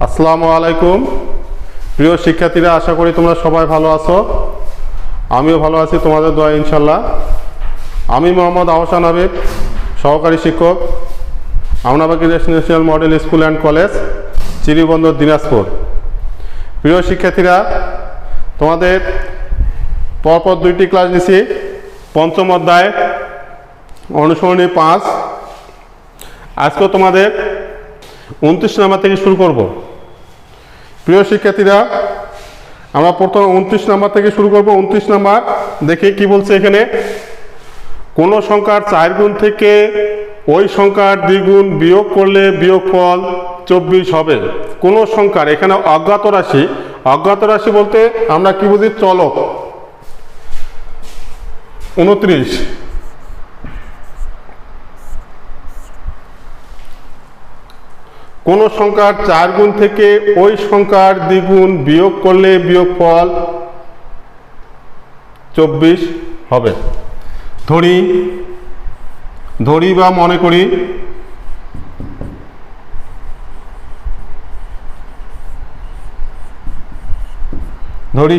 আসসালামু আলাইকুম প্রিয় শিক্ষার্থীরা, আশা করি তোমরা সবাই ভালো আছো। আমিও ভালো আছি তোমাদের দোয়া ইনশাল্লাহ। আমি মোহাম্মদ আহসান হাবিব, সহকারী শিক্ষক, Amnabagi residential model school and college, Chiribandar, Dinajpur. প্রিয় শিক্ষার্থীরা, তোমাদের পরপর দুইটি ক্লাস নিছি। পঞ্চম অধ্যায় অনুসরণী 5। আজকে তোমাদের 29 নাম্বার থেকে শুরু করব। প্রিয় শিক্ষার্থীরা, আমরা প্রথম 29 নাম্বার থেকে শুরু করব। 29 নাম্বার দেখে কি বলছে এখানে, কোন সংখ্যার 4 গুণ থেকে ওই সংখ্যার দ্বিগুণ বিয়োগ করলে বিয়োগফল 24 হবে। কোন সংখ্যার, এখানে অজ্ঞাত রাশি। অজ্ঞাত রাশি বলতে আমরা কি বুঝি, চলক। 29, কোন সংখ্যার 4 গুণ থেকে ওই সংখ্যার দ্বিগুণ বিয়োগ করলে বিয়োগফল 24 হবে। ধরি বা মনে করি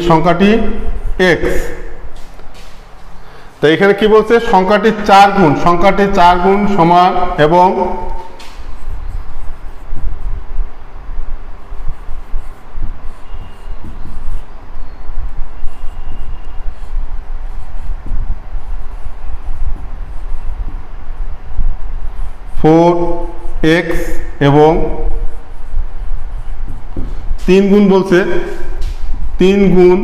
সংখ্যাটি x। তো এখানে কি বলছে, সংখ্যাটি 4 গুণ, সংখ্যাটি 4 গুণ সমান এবং x এবং 3 গুণ বলছে, 3 গুণ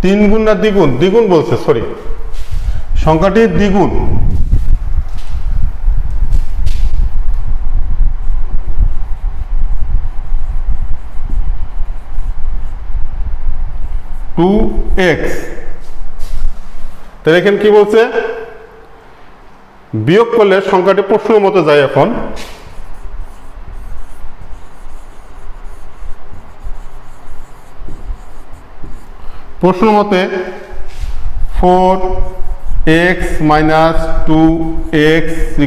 3 গুণ না দ্বিগুণ, দ্বিগুণ বলছে, সরি, সংখ্যাটির দ্বিগুণ। x। তাহলে এখানে কি বলছে, বিয়োগ করলে সংখ্যাটি প্রশ্ন মতো যায়। এখন প্রশ্ন মতে 4x - 2x =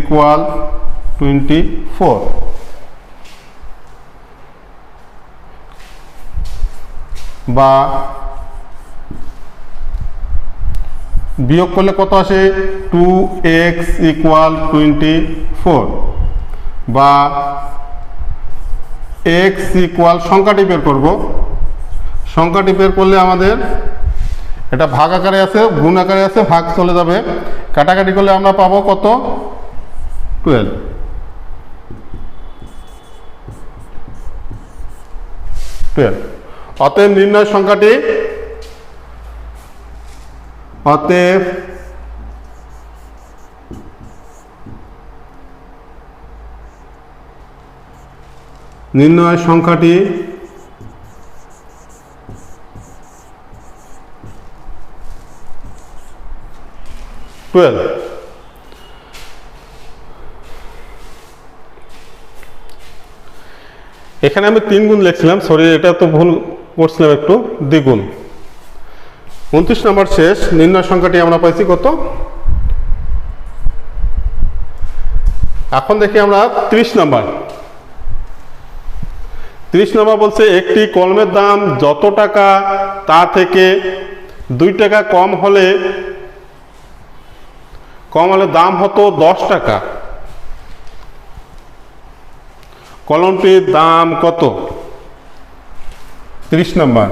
24 বা বিয়োগ করলে কত আসে, 2x = 24 বা x = সংখ্যাটি বের করব। সংখ্যাটি বের করলে আমাদের এটা ভাগ আকারে আছে, গুণ আকারে আছে, ভাগ চলে যাবে, কাটাকাটি করলে আমরা পাবো কত, 12। অতএব নির্ণয় সংখ্যাটি, অতএব নির্ণয় সংখ্যাটি 12। এখানে আমি 3 গুণ লিখছিলাম, সরি, এটা তো ভুল করছিলাম একটু, দ্বিগুণ। 29 নম্বর শেষ। নির্ণয় সংখ্যাটি আমরা পাইছি কত। এখন দেখি আমরা 30 নম্বর। 30 নম্বর বলছে, একটি কলমের দাম যত টাকা তা থেকে 2 টাকা কম হলে দাম হতো 10 টাকা। কলমটির দাম কত। 30 নম্বর,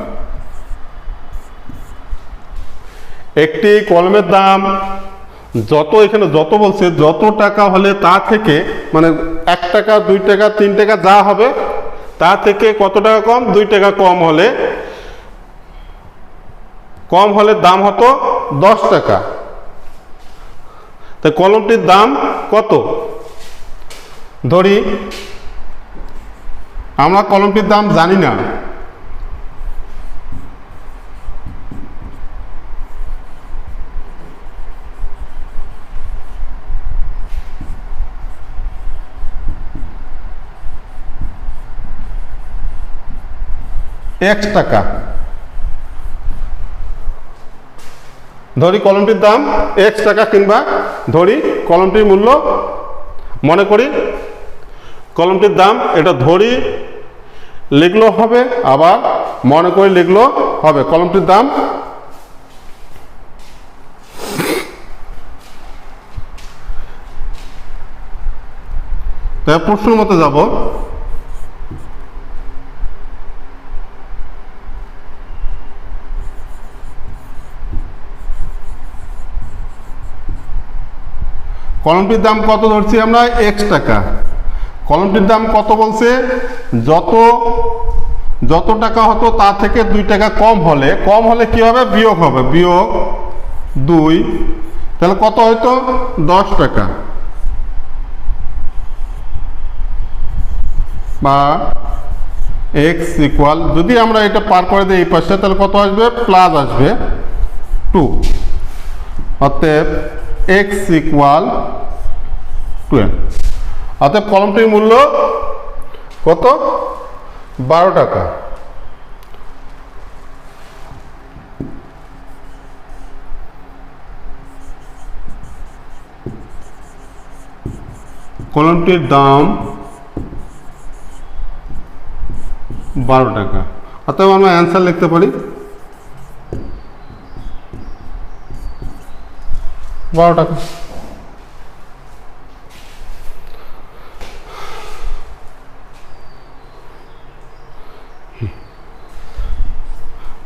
একটি কলমের দাম যত, এখানে যত বলছে, যত টাকা হলে তা থেকে, মানে 1 টাকা 2 টাকা 3 টাকা যা হবে তা থেকে কত টাকা কম, 2 টাকা কম হলে দাম হতো 10 টাকা। তো কলমটির দাম কত। ধরি আমরা কলমটির দাম জানি না, x টাকা, ধরি কলমটির দাম x টাকা, কিংবা ধরি কলমটির মূল্য, মনে করি কলমটির দাম, এটা ধরি লিখলেও হবে, আবার মনে করে লিখলেও হবে। কলমটির দাম তাই প্রশ্নের মতো যাব। কলমটির দাম কত ধরছি আমরা? x টাকা। কলমটির দাম কত বলছে? যত টাকা হতো তা থেকে 2 টাকা কম হলে কি হবে? বিয়োগ হবে, বিয়োগ 2, তাহলে কত হয়তো? 10 টাকা, বা x ইকুয়াল, যদি আমরা এটা পার করে দিই এই পাশে, তাহলে কত আসবে? প্লাস আসবে 2, অতএব x ইকুয়াল 12। অতএব কলমটির মূল্য কত? 12 টাকা। কলমটির দাম 12 টাকা। অতএব আমরা অ্যান্সার লিখতে পারি 12 টাকা।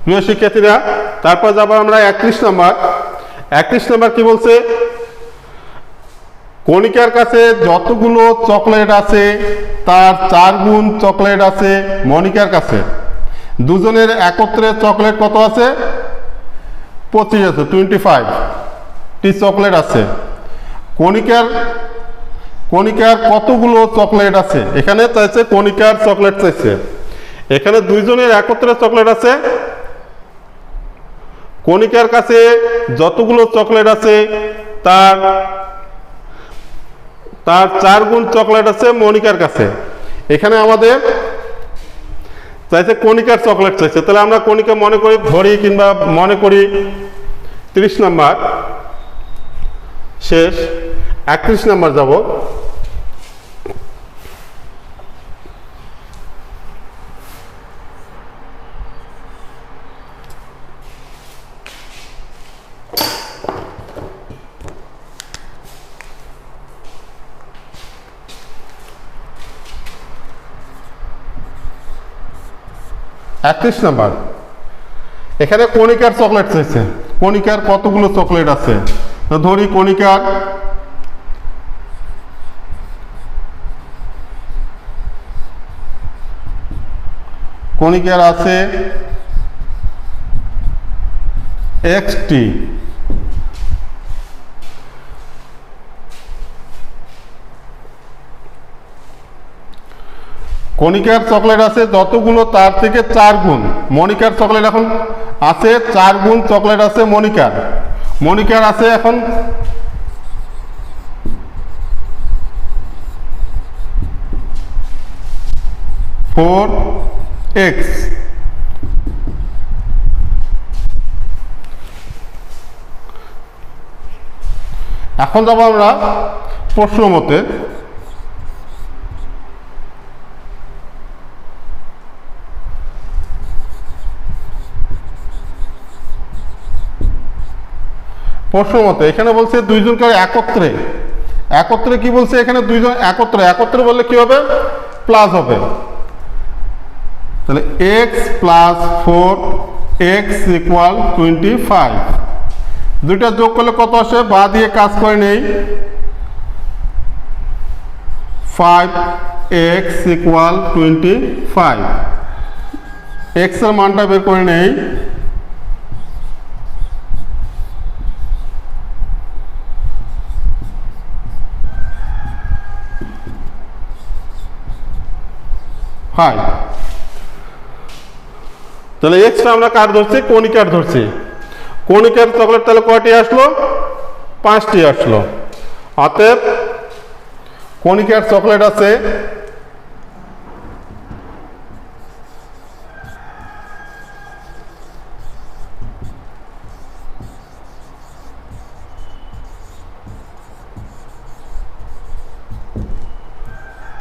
প্রিয় শিক্ষার্থীরা, তারপর যাবো আমরা 31 নম্বর। 31 নম্বর কি বলছে? কণিকার কাছে যতগুলো চকলেট আছে তার 4 গুণ চকলেট আছে মনিকার কাছে। দুজনের একত্রে চকলেট কত আছে? 25 আছে, 25টি চকলেট আছে। কণিকার কতগুলো চকলেট আছে? এখানে চাইছে কণিকার চকলেট চাইছে। এখানে দুইজনের একত্রে চকলেট আছে, কণিকার কাছে যতগুলো চকলেট আছে তার 4 গুণ চকলেট আছে মনিকার কাছে। এখানে আমাদের চাইছে কণিকার চকলেট চাইছে, তাহলে আমরা কণিকা মনে করি ধরি, কিংবা মনে করি 30 নম্বর শেষ। 31 নম্বর যাব। নম্বর, এখানে কণিকার চকলেট চাইছে। কণিকার কতগুলো চকলেট আছে? তো ধরি কণিকার আছে xটি। কণিকার চকলেট আছে যতগুলো তার থেকে 4 গুণ। মনিকার চকলেট এখন আছে 4 গুণ চকলেট আছে মনিকার আছে এখন 4x। এখন যাব আমরা প্রশ্ন মতে। এখানে বলছে দুইজনকে একত্রে কি বলছে? এখানে দুইজন একত্রে বললে কি হবে? প্লাস হবে। তাহলে x প্লাস 4x ইকুয়াল 25। দুইটা যোগ করলে কত আসে? বা দিয়ে কাজ করে নেই, 5x ইকুয়াল 25। x এর মানটা বের করে নেই, তাহলে এক্সটা আমরা কার ধরছি? কণিকার ধরছি। কণিকার চকলেট তাহলে কয়টি আসলো? 5টি আসলো। অতএব কণিকার চকলেট আছে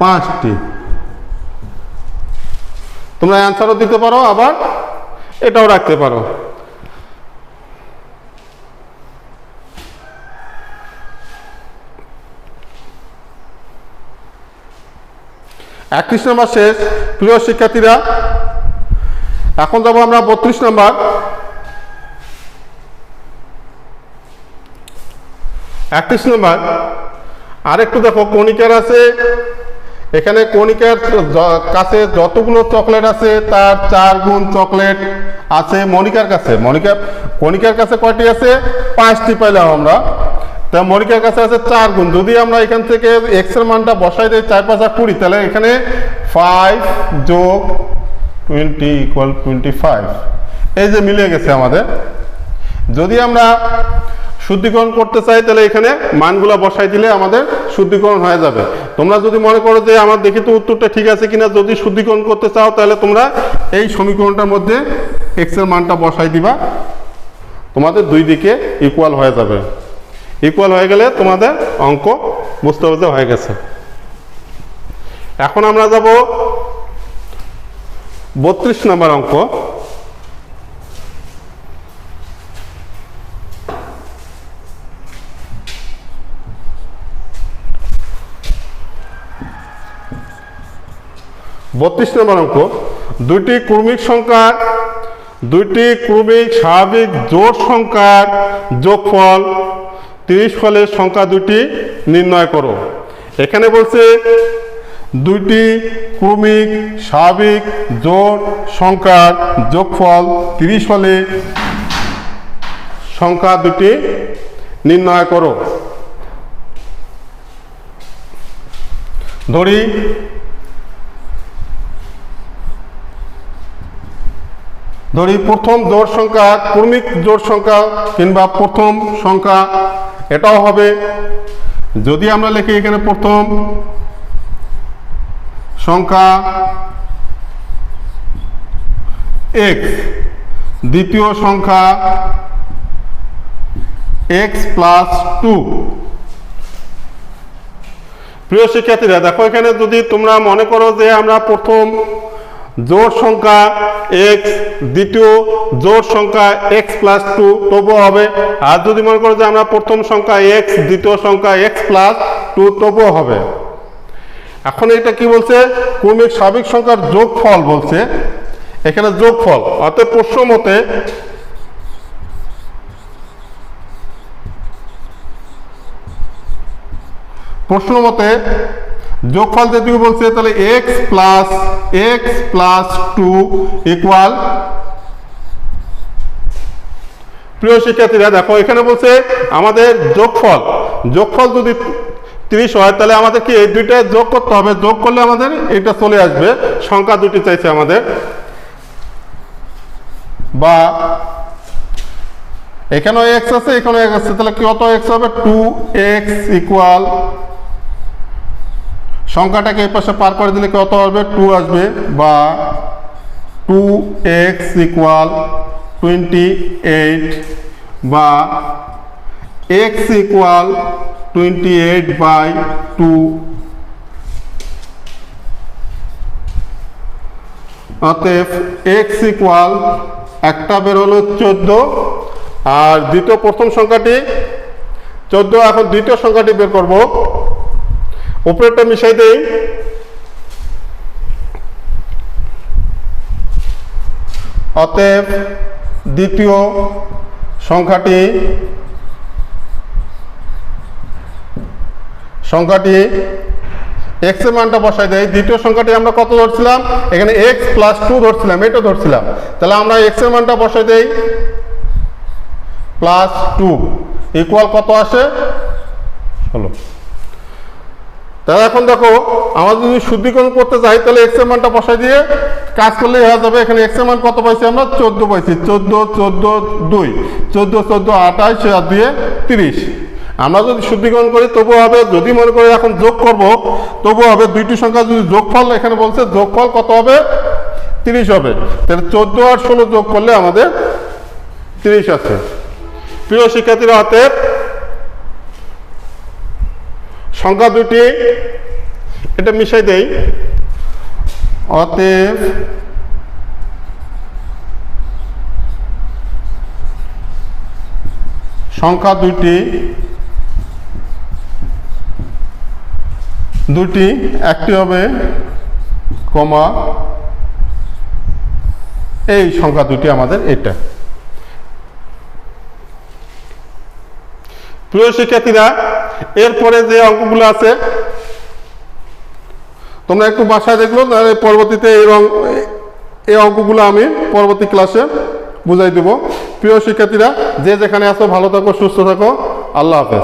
5টি। তোমরা অ্যান্সারও দিতে পারো, আবার এটাও রাখতে পারো। একত্রিশ নম্বর শেষ। প্রিয় শিক্ষার্থীরা, এখন যাবো আমরা 32 নম্বর। একত্রিশ নম্বর আরেকটু দেখো, কণিকার আছে। এখানে কণিকার কাছে যতগুলো চকলেট আছে তার 4 গুণ চকলেট আছে মনিকার কাছে। কণিকার কাছে কয়টি আছে? 5টি পাইলাম আমরা। তা মনিকার কাছে আছে 4 গুণ। যদি আমরা এখান থেকে এক্স এর মানটা বসাই দিই 4 5 20, তাহলে এখানে 5 যোগ 20 ইকুয়াল 25। এই যে মিলে গেছে আমাদের। যদি আমরা শুদ্ধিকরণ করতে চাই তাহলে এখানে মানগুলো বসাই দিলে আমাদের শুদ্ধিকরণ হয়ে যাবে। তোমরা যদি মনে করো যে আমার দেখি তো উত্তরটা ঠিক আছে কিনা, যদি শুদ্ধিকরণ করতে চাও তাহলে তোমরা এই সমীকরণটার মধ্যে এক্স এর মানটা বসাই দিবা, তোমাদের দুই দিকে ইকুয়াল হয়ে যাবে। ইকুয়াল হয়ে গেলে তোমাদের অঙ্ক বুঝতে বুঝতে হয়ে গেছে। এখন আমরা যাব 32 নম্বর অঙ্ক। দুইটি ক্রমিক সংখ্যার স্বাভাবিক জোড় সংখ্যার যোগফল 30 ফলের সংখ্যা দুটি নির্ণয় করো। এখানে বলছে দুইটি ক্রমিক স্বাভাবিক জোড় সংখ্যার যোগফল 30 হলে সংখ্যা দুটি নির্ণয় করো। ধরি প্রথম জোড় সংখ্যা, ক্রমিক জোড় সংখ্যা কিংবা প্রথম সংখ্যা এটাও হবে। যদি আমরা লিখি এখানে প্রথম সংখ্যা x, দ্বিতীয় সংখ্যা x প্লাস 2। প্রিয় শিক্ষার্থীরা দেখো, এখানে যদি তোমরা মনে করো যে আমরা প্রথম জোড় সংখ্যা x, দ্বিতীয় জোড় সংখ্যা x প্লাস 2 তবুও হবে। আর যদি মনে করো যে আমরা প্রথম সংখ্যা x, দ্বিতীয় সংখ্যা x প্লাস 2 তবুও হবে। এখন এটা কি বলছে? ক্রমিক স্বাভাবিক সংখ্যার যোগফল বলছে, এখানে যোগফল। অর্থাৎ প্রশ্ন মতে যোগফল যেটুকু বলছে, তাহলে x প্লাস 2 ইকুয়াল। প্রিয় শিক্ষার্থীরা দেখো, এখানে বলছে আমাদের যোগফল যদি 30 হয় তাহলে আমাদের কি এই দুইটা যোগ করতে হবে। যোগ করলে আমাদের এটা চলে আসবে। সংখ্যা দুটি চাইছে আমাদের, বা এখানেও x আছে, এখানেও x আছে, তাহলে কত x হবে? 2x ইকুয়াল, সংখ্যাটাকে এই পাশে পার করে দিলে কত আসবে? 2 আসবে, বা 2x ইকুয়াল 28, বা x ইকুয়াল 28/2। অতএব x ইকুয়াল একটা বের হলো 14, আর প্রথম সংখ্যাটি 14। এখন দ্বিতীয় সংখ্যাটি বের করব। উপরেরটা মিশাই দেই। অতএব দ্বিতীয় সংখ্যাটি x এর মানটা বসাই দেয়। দ্বিতীয় সংখ্যাটি আমরা কত ধরছিলাম? এখানে x প্লাস 2 ধরছিলাম, এটা ধরছিলাম। তাহলে আমরা x এর মানটা বসাই দেই প্লাস 2 ইকুয়াল কত আসে? 16। তাহলে এখন দেখো, আমরা যদি শুদ্ধিকরণ করতে চাই তাহলে x এর মানটা বসাই দিয়ে কাজ করলেই হয়ে যাবে। এখানে x এর মান কত পাইছি আমরা? 14 পাইছি। 14 2 14 28 আর 2 30। আমরা যদি শুদ্ধিকরণ করি তবু হবে। যদি মনে করি এখন যোগ করব তবু হবে। দুইটি সংখ্যা যদি যোগফল, এখানে বলছে যোগফল কত হবে? 30 হবে। তাহলে 14 আর 16 যোগ করলে আমাদের 30 আছে। প্রিয় শিক্ষার্থীরা, অতএব সংখ্যা দুটি এটা মিশাই দেই। অতএব সংখ্যা দুটি, একটি হবে কমা, এই সংখ্যা দুটি আমাদের এটা। প্রিয় শিক্ষার্থীরা, এরপরে যে অঙ্কগুলো আছে তোমরা একটু বাসায় দেখলো, পরবর্তীতে এই অঙ্কগুলো আমি পরবর্তী ক্লাসে বুঝাই দেব। প্রিয় শিক্ষার্থীরা, যে যেখানে আছো ভালো থাকো, সুস্থ থাকো। আল্লাহ হাফেজ।